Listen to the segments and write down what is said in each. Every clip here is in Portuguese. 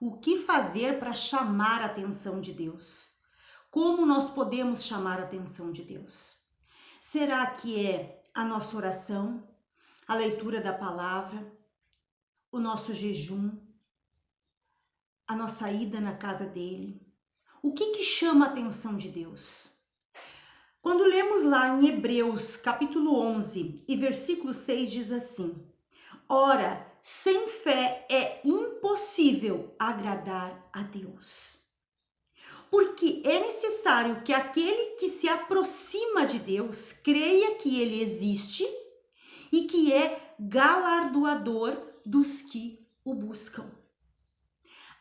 O que fazer para chamar a atenção de Deus? Como nós podemos chamar a atenção de Deus? Será que é a nossa oração, a leitura da palavra, o nosso jejum, a nossa ida na casa dele? O que chama a atenção de Deus? Quando lemos lá em Hebreus capítulo 11 e versículo 6 diz assim: ora, sem fé é impossível agradar a Deus. Porque é necessário que aquele que se aproxima de Deus creia que ele existe e que é galardoador dos que o buscam.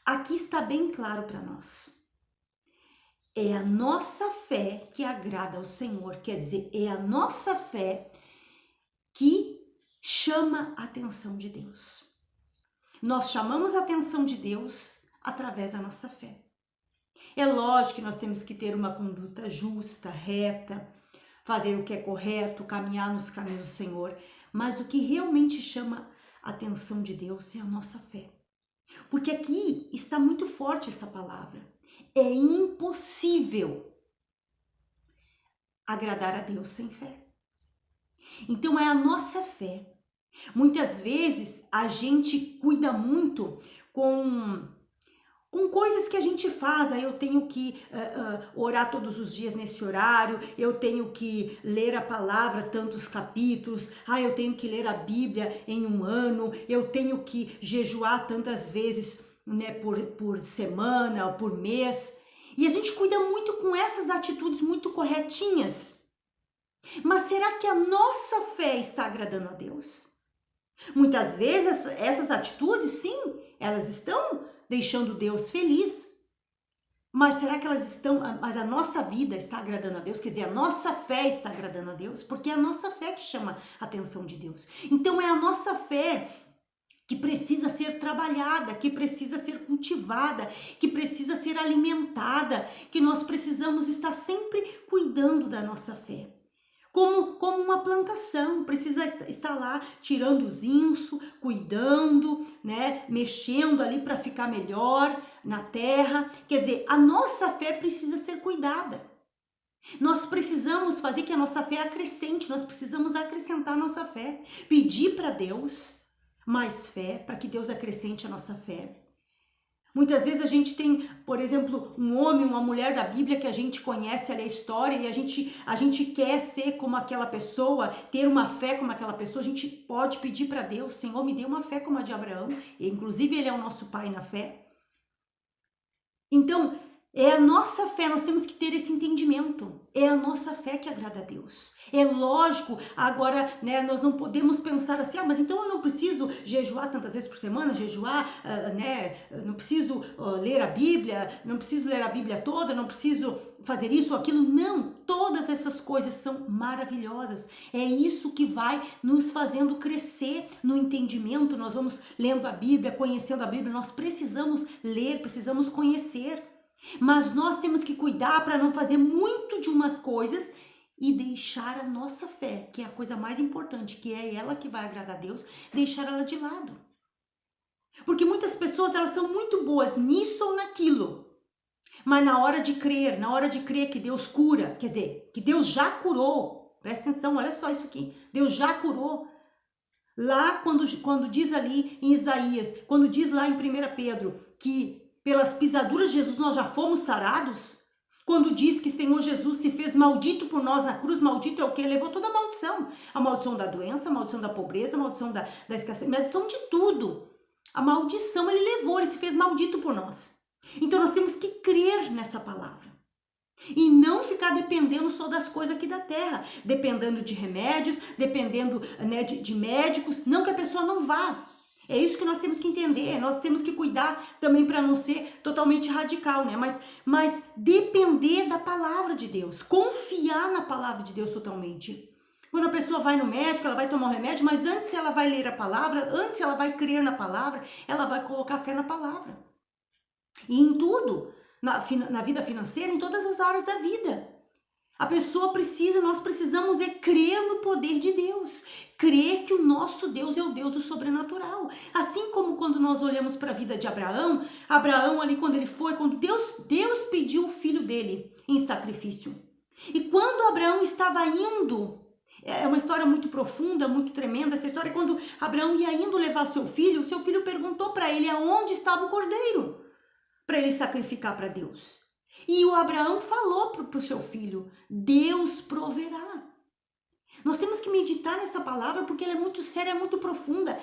Aqui está bem claro para nós. É a nossa fé que agrada ao Senhor, quer dizer, é a nossa fé que chama a atenção de Deus. Nós chamamos a atenção de Deus através da nossa fé. É lógico que nós temos que ter uma conduta justa, reta, fazer o que é correto, caminhar nos caminhos do Senhor, mas o que realmente chama a atenção de Deus é a nossa fé. Porque aqui está muito forte essa palavra. É impossível agradar a Deus sem fé. Então é a nossa fé. Muitas vezes a gente cuida muito com coisas que a gente faz. Aí eu tenho que orar todos os dias nesse horário, eu tenho que ler a palavra tantos capítulos, eu tenho que ler a Bíblia em um ano, eu tenho que jejuar tantas vezes, né, por semana ou por mês. E a gente cuida muito com essas atitudes muito corretinhas. Mas será que a nossa fé está agradando a Deus? Muitas vezes essas atitudes, sim, elas estão deixando Deus feliz. Mas será que elas estão, mas a nossa vida está agradando a Deus? Quer dizer, a nossa fé está agradando a Deus? Porque é a nossa fé que chama a atenção de Deus. Então é a nossa fé que precisa ser trabalhada, que precisa ser cultivada, que precisa ser alimentada, que nós precisamos estar sempre cuidando da nossa fé. Como uma plantação, precisa estar lá tirando os insos, cuidando, né, mexendo ali para ficar melhor na terra. Quer dizer, a nossa fé precisa ser cuidada. Nós precisamos fazer que a nossa fé acrescente, nós precisamos acrescentar a nossa fé, pedir para Deus mais fé, para que Deus acrescente a nossa fé. Muitas vezes a gente tem, por exemplo, um homem, uma mulher da Bíblia que a gente conhece ali a história e a gente quer ser como aquela pessoa, ter uma fé como aquela pessoa. A gente pode pedir para Deus: Senhor, me dê uma fé como a de Abraão. E, inclusive, ele é o nosso pai na fé. Então, é a nossa fé, nós temos que ter esse entendimento. É a nossa fé que agrada a Deus. É lógico, agora, né, nós não podemos pensar assim: mas então eu não preciso jejuar tantas vezes por semana, né, não preciso ler a Bíblia, não preciso ler a Bíblia toda, não preciso fazer isso ou aquilo. Não, todas essas coisas são maravilhosas. É isso que vai nos fazendo crescer no entendimento. Nós vamos lendo a Bíblia, conhecendo a Bíblia, nós precisamos ler, precisamos conhecer. Mas nós temos que cuidar para não fazer muito de umas coisas e deixar a nossa fé, que é a coisa mais importante, que é ela que vai agradar a Deus, deixar ela de lado. Porque muitas pessoas, elas são muito boas nisso ou naquilo, mas na hora de crer que Deus cura, quer dizer, que Deus já curou, presta atenção, olha só isso aqui, Deus já curou. Lá quando diz ali em Isaías, quando diz lá em 1 Pedro que pelas pisaduras de Jesus nós já fomos sarados, quando diz que Senhor Jesus se fez maldito por nós na cruz, maldito é o que? Levou toda a maldição da doença, a maldição da pobreza, a maldição da escassez, a maldição de tudo. A maldição ele levou, ele se fez maldito por nós. Então nós temos que crer nessa palavra. E não ficar dependendo só das coisas aqui da terra, dependendo de remédios, dependendo, né, de médicos, não que a pessoa não vá. É isso que nós temos que entender, nós temos que cuidar também para não ser totalmente radical, né? Mas depender da palavra de Deus, confiar na palavra de Deus totalmente. Quando a pessoa vai no médico, ela vai tomar o remédio, mas antes ela vai ler a palavra, antes ela vai crer na palavra, ela vai colocar fé na palavra. E em tudo, na vida financeira, em todas as áreas da vida. A pessoa precisa, nós precisamos crer no poder de Deus, crer que o nosso Deus é o Deus do sobrenatural. Assim como quando nós olhamos para a vida de Abraão, Abraão ali quando Deus pediu o filho dele em sacrifício. E quando Abraão estava indo, é uma história muito profunda, muito tremenda, essa história, quando Abraão ia indo levar o seu filho perguntou para ele aonde estava o cordeiro, para ele sacrificar para Deus. E o Abraão falou para o seu filho, Deus proverá. Nós temos que meditar nessa palavra porque ela é muito séria, é muito profunda.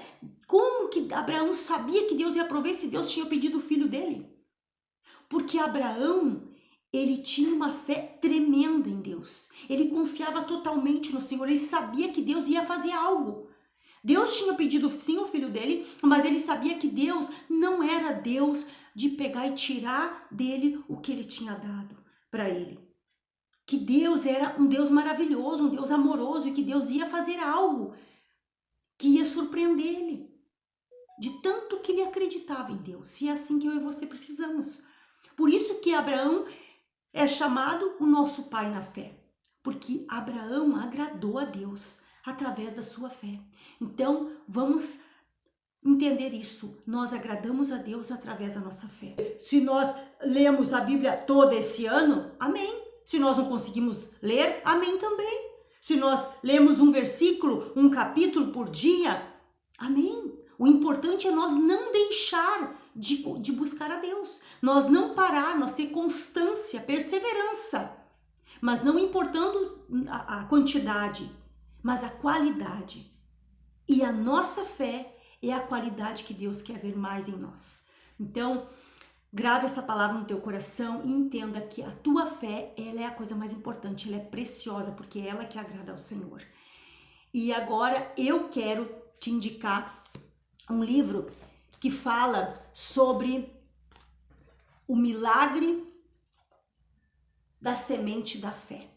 Como que Abraão sabia que Deus ia prover se Deus tinha pedido o filho dele? Porque Abraão, ele tinha uma fé tremenda em Deus. Ele confiava totalmente no Senhor, ele sabia que Deus ia fazer algo. Deus tinha pedido sim o filho dele, mas ele sabia que Deus não era Deus de pegar e tirar dele o que ele tinha dado para ele. Que Deus era um Deus maravilhoso, um Deus amoroso, e que Deus ia fazer algo que ia surpreender ele. De tanto que ele acreditava em Deus. E é assim que eu e você precisamos. Por isso que Abraão é chamado o nosso pai na fé. Porque Abraão agradou a Deus através da sua fé. Então, vamos entender isso. Nós agradamos a Deus através da nossa fé. Se nós lemos a Bíblia toda esse ano, amém. Se nós não conseguimos ler, amém também. Se nós lemos um versículo, um capítulo por dia, amém. O importante é nós não deixar de buscar a Deus. Nós não parar, nós ter constância, perseverança. Mas não importando a quantidade, mas a qualidade. E a nossa fé é a qualidade que Deus quer ver mais em nós. Então, grave essa palavra no teu coração e entenda que a tua fé, ela é a coisa mais importante, ela é preciosa, porque é ela que agrada ao Senhor. E agora eu quero te indicar um livro que fala sobre o milagre da semente da fé.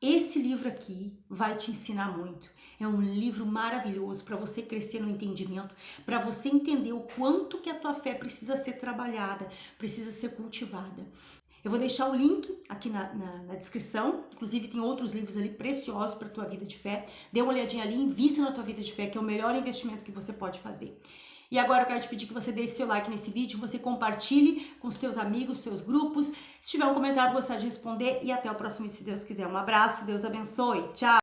Esse livro aqui vai te ensinar muito. É um livro maravilhoso para você crescer no entendimento, para você entender o quanto que a tua fé precisa ser trabalhada, precisa ser cultivada. Eu vou deixar o link aqui na descrição, inclusive tem outros livros ali preciosos para a tua vida de fé. Dê uma olhadinha ali, invista na tua vida de fé, que é o melhor investimento que você pode fazer. E agora eu quero te pedir que você deixe seu like nesse vídeo, que você compartilhe com os teus amigos, seus grupos. Se tiver um comentário, eu gostaria de responder. E até o próximo vídeo, se Deus quiser. Um abraço, Deus abençoe. Tchau!